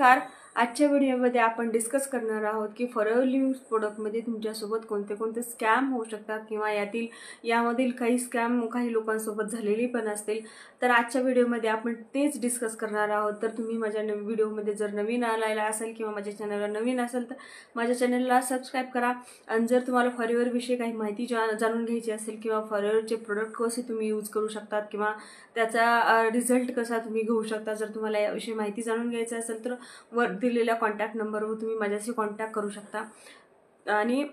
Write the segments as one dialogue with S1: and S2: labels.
S1: नमस्कार. आजच्या व्हिडिओमध्ये आपण डिस्कस करणार आहोत की फॉरएव्हर लिव्हिंग प्रोडक्टमध्ये तुमच्यासोबत कोणते स्कॅम होऊ शकतात किंवा यामधील काही स्कॅम काही लोकांसोबत झालेली पण असतील. तर आजच्या व्हिडिओमध्ये आपण तेच डिस्कस करणार आहोत. तर तुम्ही माझ्या व्हिडिओमध्ये जर नवीन आलेला असाल किंवा माझ्या चॅनलला नवीन असाल तर माझ्या चॅनलला सबस्क्राईब करा. आणि जर तुम्हाला फॉरएव्हर विषयी काही माहिती जाणून घ्यायची असेल किंवा फॉरएव्हरचे प्रोडक्ट कसे तुम्ही यूज करू शकतात किंवा त्याचा रिझल्ट कसा तुम्ही घेऊ शकता, जर तुम्हाला याविषयी माहिती जाणून घ्यायची असेल तर वर दिलेल्या कॉन्टॅक्ट नंबरवर तुम्ही माझ्याशी कॉन्टॅक्ट करू शकता. आणि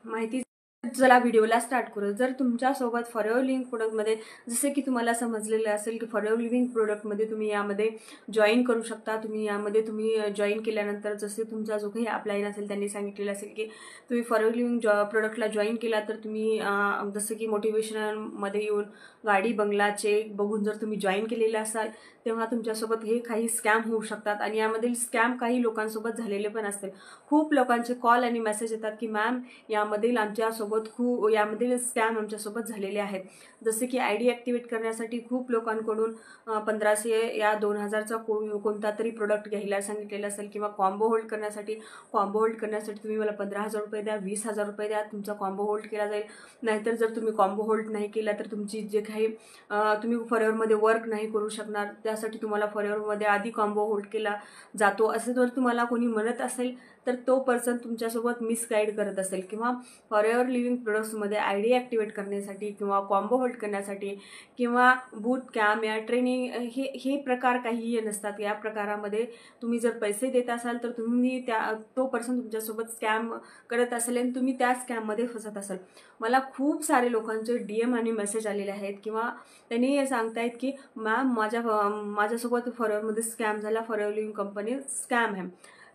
S1: माहिती चला व्हिडिओला स्टार्ट करू. जर तुमच्यासोबत फॉरएव्हर लिव्हिंग प्रोडक्टमध्ये जसे की तुम्हाला समजलेलं असेल की फॉरएव्हर लिव्हिंग प्रोडक्टमध्ये तुम्ही यामध्ये जॉईन करू शकता. तुम्ही जॉईन केल्यानंतर जसे तुमचा जो काही अपलाईन असेल त्यांनी सांगितलेलं असेल की तुम्ही फॉरएव्हर लिव्हिंग प्रोडक्टला जॉईन केला तर तुम्ही जसं की मोटिवेशनलमध्ये येऊन गाडी बंगला चेक बघून जर तुम्ही जॉईन केलेलं असाल तेव्हा तुमच्यासोबत हे काही स्कॅम होऊ शकतात. आणि यामधील स्कॅम काही लोकांसोबत झालेले पण असतील. खूप लोकांचे कॉल आणि मेसेज येतात की मॅम यामधील स्कॅम आमच्यासोबत झालेले आहेत. जसे की आय डी ॲक्टिवेट करण्यासाठी खूप लोकांकडून 1500 या 2000चा कोणता तरी प्रोडक्ट घ्यायला सांगितलेलं असेल किंवा कॉम्बो होल्ड करण्यासाठी तुम्ही मला 15,000 रुपये द्या, 20,000 रुपये द्या, तुमचा कॉम्बो होल्ड केला जाईल. नाहीतर जर तुम्ही कॉम्बो होल्ड नाही केला तर तुमची जे काही तुम्ही फॉरएव्हरमध्ये वर्क नाही करू शकणार, त्यासाठी तुम्हाला फॉरएव्हरमध्ये आधी कॉम्बो होल्ड केला जातो असं जर तुम्हाला कोणी म्हणत असेल तर तो पर्सन तुमच्यासोबत मिसगाईड करत असेल. किंवा फॉरएव्हर लिव्हिंग प्रोडक्ट्समध्ये आय डी ॲक्टिवेट करण्यासाठी किंवा कॉम्बो होल्ड करण्यासाठी किंवा बूट कॅम्प या ट्रेनिंग हे प्रकार काहीही नसतात. या प्रकारामध्ये तुम्ही जर पैसे देत असाल तर तुम्ही तो पर्सन तुमच्यासोबत स्कॅम करत असेल आणि तुम्ही त्या स्कॅममध्ये फसत असाल. मला खूप सारे लोकांचे DM आणि मेसेज आलेले आहेत किंवा त्यांनी हे सांगतायत की मॅम माझ्यासोबत फॉरएव्हरमध्ये स्कॅम झाला, फॉरएव्हर लिव्हिंग कंपनी स्कॅम आहे.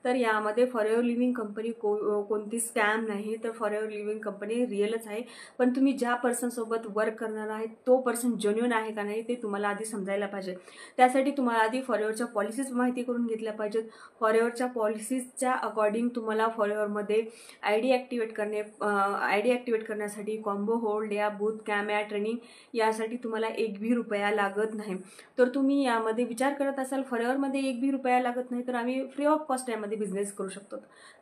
S1: तर यामध्ये फॉरएव्हर लिव्हिंग कंपनी कोणती स्कॅम नाही, तर फॉरएव्हर लिव्हिंग कंपनी रिअलच आहे. पण तुम्ही ज्या पर्सनसोबत वर्क करणार आहे तो पर्सन जेन्युइन आहे का नाही ते तुम्हाला आधी समजायला पाहिजे. त्यासाठी तुम्हाला आधी फॉरएव्हरच्या पॉलिसीज माहिती करून घेतल्या पाहिजेत. फॉरएव्हरच्या पॉलिसीजच्या अकॉर्डिंग तुम्हाला फॉरएव्हरमध्ये आय डी ॲक्टिवेट करण्यासाठी कॉम्बो होल्ड या बूथ कॅम्प या ट्रेनिंग यासाठी तुम्हाला 1 भी रुपया लागत नाही. तर तुम्ही यामध्ये विचार करत असाल फॉरएव्हरमध्ये 1 भी रुपया लागत नाही तर आम्ही फ्री ऑफ कॉस्ट यामध्ये बिझनेस करू शकतो.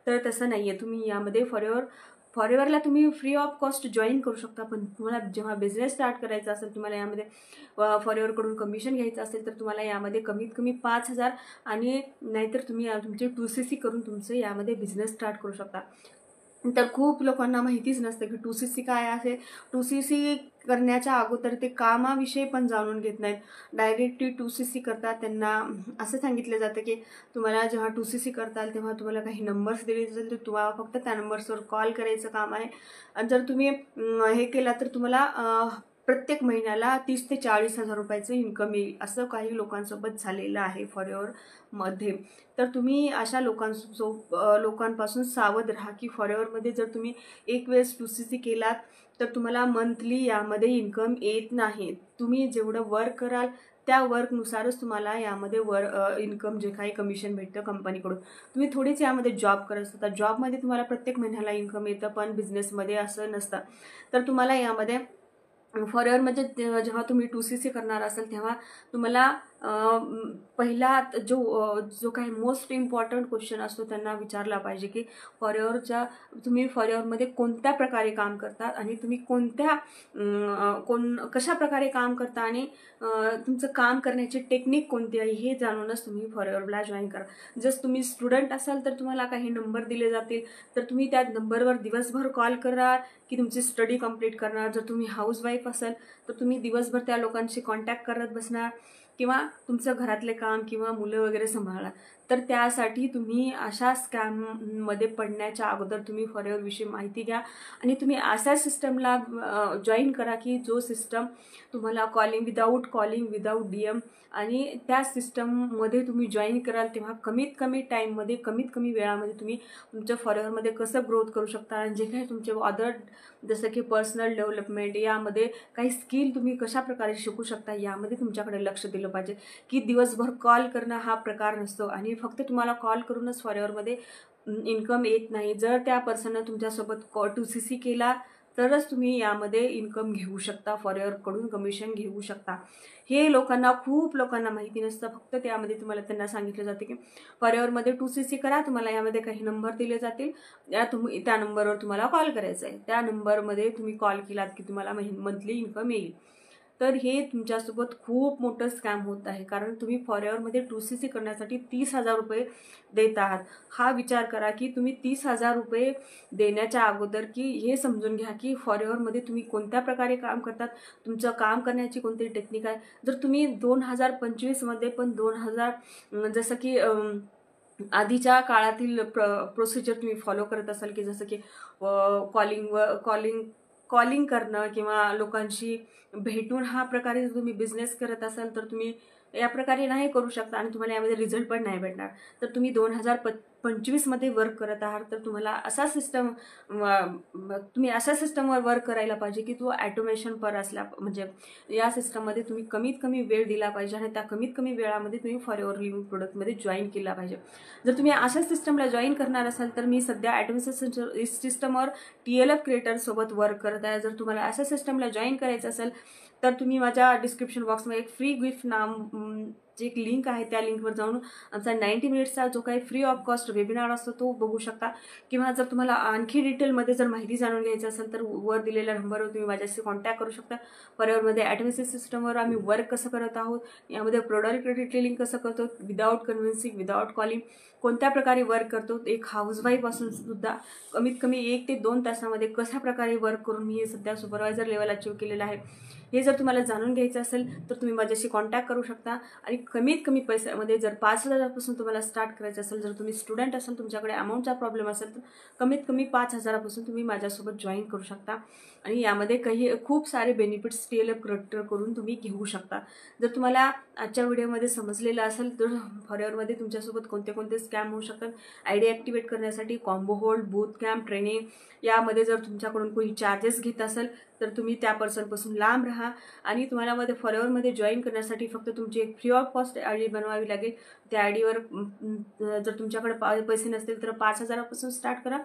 S1: तर तसं नाही आहे. तुम्ही यामध्ये फॉरएव्हरला तुम्ही फ्री ऑफ कॉस्ट जॉईन करू शकता. पण तुम्हाला जेव्हा बिझनेस स्टार्ट करायचा असेल, तुम्हाला यामध्ये फॉरएव्हरकडून कमिशन घ्यायचं असेल तर तुम्हाला यामध्ये कमीत कमी 5,000 आणि नाहीतर तुम्ही तुमचे 2CC करून तुमचं यामध्ये बिझनेस स्टार्ट करू शकता. तर खूप लोकांना माहितीच नसतं की 2CC काय आहे. 2CC करण्याच्या अगोदर ते कामाविषयी पण जाणून घेत नाहीत. डायरेक्टली 2CC करतात. त्यांना असं सांगितलं जातं की तुम्हाला जेव्हा 2CC करताल तेव्हा तुम्हाला काही नंबर्स दिले असेल तर तुम्हाला फक्त त्या नंबर्सवर कॉल करायचं काम आहे. आणि जर तुम्ही हे केला तर तुम्हाला प्रत्येक महिन्याला 30,000 ते 40,000 रुपयाचं इन्कम येईल. असं काही लोकांसोबत झालेलं आहे फॉरएव्हरमध्ये. तर तुम्ही अशा लोकांपासून सावध राहा की फॉरएव्हरमध्ये जर तुम्ही एक वेळेस 2CC केलात तर तुम्हाला मंथली यामध्ये इन्कम येत नाही. तुम्ही जेवढं वर्क कराल त्या वर्कनुसारच तुम्हाला यामध्ये इन्कम जे काही कमिशन भेटतं कंपनीकडून. तुम्ही थोडीच यामध्ये जॉब करत असता. जॉबमध्ये तुम्हाला प्रत्येक महिन्याला इन्कम येतं पण बिझनेसमध्ये असं नसतं. तर तुम्हाला यामध्ये फॉरएव्हरमध्ये जेव्हा तुम्ही 2CC करणार असाल तेव्हा तुम्हाला पहिला जो काही मोस्ट इम्पॉर्टंट क्वेश्चन असतो त्यांना विचारला पाहिजे की तुम्ही फॉरएव्हरमध्ये कोणत्या प्रकारे काम करता आणि तुम्ही कशा प्रकारे काम करता आणि तुमचं काम करण्याची टेक्निक कोणती आहे हे जाणूनच तुम्ही फॉरएव्हरला जॉईन करा. जर तुम्ही स्टुडंट असाल तर तुम्हाला काही नंबर दिले जातील तर तुम्ही त्या नंबरवर दिवसभर कॉल करा की तुमची स्टडी कंप्लीट करणार. जर तुम्ही हाऊसवाईफ असाल तर तुम्ही दिवसभर त्या लोकांशी कॉन्टॅक्ट करत बसणार किंवा तुमचं घरातले काम किंवा मुलं वगैरे सांभाळा. तर त्यासाठी तुम्ही अशा स्कॅममध्ये पडण्याच्या अगोदर तुम्ही फॉरएव्हरविषयी माहिती घ्या आणि तुम्ही अशा सिस्टमला जॉईन करा की जो सिस्टम तुम्हाला विदाऊट DM आणि त्या सिस्टममध्ये तुम्ही जॉईन कराल तेव्हा कमीत कमी टाईममध्ये कमीत कमी वेळामध्ये तुम्ही तुमच्या फॉरएव्हरमध्ये कसं ग्रोथ करू शकता आणि जे काही तुमचे अदर जसं की पर्सनल डेव्हलपमेंट यामध्ये काही स्किल तुम्ही कशा प्रकारे शिकू शकता यामध्ये तुमच्याकडे लक्ष दिलं पाहिजे. की दिवसभर कॉल करणं हा प्रकार नसतो आणि फक्त तुम्हाला कॉल करूनच फॉरएव्हरमध्ये इन्कम येत नाही. जर त्या पर्सननं तुमच्यासोबत 2CC केला तरच तुम्ही यामध्ये इन्कम घेऊ शकता, फॉरएव्हरकडून कमिशन घेऊ शकता. हे खूप लोकांना माहिती नसतं. फक्त त्यामध्ये तुम्हाला त्यांना सांगितलं जाते की फॉरएव्हरमध्ये 2CC करा, तुम्हाला यामध्ये काही नंबर दिले जातील, त्या नंबरवर तुम्हाला कॉल करायचा आहे. त्या नंबरमध्ये तुम्ही कॉल केलात की तुम्हाला मंथली इन्कम येईल. तर हे तुमच्यासोबत खूप मोठं स्कॅम होत आहे, कारण तुम्ही फॉरएव्हरमध्ये 2CC करण्यासाठी 30,000 रुपये देत आहात. हा विचार करा की तुम्ही 30,000 रुपये देण्याच्या अगोदर की हे समजून घ्या की फॉरएव्हरमध्ये तुम्ही कोणत्या प्रकारे काम करतात, तुमचं काम करण्याची कोणती टेक्निक आहे. जर तुम्ही 2025मध्ये पण 2000 जसं की आधीच्या काळातील प्रोसिजर तुम्ही फॉलो करत असाल की जसं की कॉलिंग करणं किंवा लोकांशी भेटून हा प्रकारे तुम्ही बिझनेस करत असाल तर तुम्ही या प्रकारे नाही करू शकता आणि तुम्हाला यामध्ये रिझल्ट पण नाही भेटणार. तर तुम्ही 2025मध्ये वर्क करत आहात तर तुम्हाला तुम्ही अशा सिस्टमवर वर्क करायला पाहिजे की तो ॲटोमेशन म्हणजे या सिस्टममध्ये तुम्ही कमीत कमी वेळ दिला पाहिजे आणि त्या कमीत कमी वेळामध्ये तुम्ही फॉरएव्हर लिव्हिंग प्रोडक्टमध्ये जॉईन केला पाहिजे. जर तुम्ही अशा सिस्टमला जॉईन करणार असाल तर मी सध्या ॲटोमेशन सिस्टमवर TLF क्रिएटरसोबत वर्क करत आहे. जर तुम्हाला अशा सिस्टमला जॉईन करायचं असेल तर तुम्ही माझ्या डिस्क्रिप्शन बॉक्समध्ये एक फ्री गिफ्ट जी एक लिंक आहे त्या लिंकवर जाऊन आमचा 90 मिनिट्सचा जो काही फ्री ऑफ कॉस्ट वेबिनार असतो तो बघू शकता. किंवा जर तुम्हाला आणखी डिटेलमध्ये जर माहिती जाणून घ्यायची असेल तर वर दिलेल्या नंबरवर तुम्ही माझ्याशी कॉन्टॅक्ट करू शकता. फॉरएव्हरमध्ये ॲटोमेशन सिस्टमवर आम्ही वर्क कसं करत आहोत, यामध्ये प्रोडक्ट डिटेलिंग कसं करतो, विदाऊट कन्व्हिन्सिंग, विदाऊट कॉलिंग, कोणत्या प्रकारे वर्क करतो, एक हाऊसवाईफ असून सुद्धा कमीत कमी 1 ते 2 तासामध्ये कशा प्रकारे वर्क करून मी हे सध्या सुपरवायझर लेवल अचीव केलेलं आहे, हे जर तुम्हाला जाणून घ्यायचं असेल तर तुम्ही माझ्याशी कॉन्टॅक्ट करू शकता. आणि कमीत कमी पैशामध्ये जर 5,000पासून तुम्हाला स्टार्ट करायचं असेल, जर तुम्ही स्टुडंट असाल, तुमच्याकडे अमाऊंटचा प्रॉब्लेम असेल तर कमीत कमी 5,000पासून तुम्ही माझ्यासोबत जॉईन करू शकता. आणि यामध्ये खूप सारे बेनिफिट्स TLF क्रिएटर करून तुम्ही घेऊ शकता. जर तुम्हाला आजच्या व्हिडिओमध्ये समजलेलं असेल तर फॉरएव्हरमध्ये तुमच्यासोबत कोणते कोणते स्कॅम होऊ शकतात, ID ॲक्टिवेट करण्यासाठी combo hold, booth camp, training यामध्ये जर तुमच्याकडून कोणी चार्जेस घेत असेल तर तुम्ही त्या पर्सनपासून लांब राहा. आणि तुम्हाला फॉरएव्हरमध्ये जॉईन करण्यासाठी फक्त तुमची एक फ्री ऑफ कॉस्ट ID बनवावी लागेल. त्या आयडीवर जर तुमच्याकडे पैसे नसतील तर 5,000पासून स्टार्ट करा,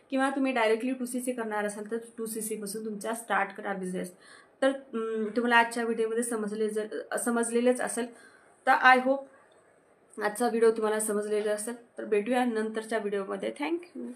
S1: किंवा तुम्ही डायरेक्टली 2CC करणार असाल तर 2CCपासून तुमचा स्टार्ट करा बिझनेस. तर तुम्हाला आजच्या व्हिडिओमध्ये समजलेलंच असेल. तर आय होप आजचा व्हिडिओ तुम्हाला समजलेला असेल. तर भेटूया नंतरच्या व्हिडिओमध्ये. थँक्यू.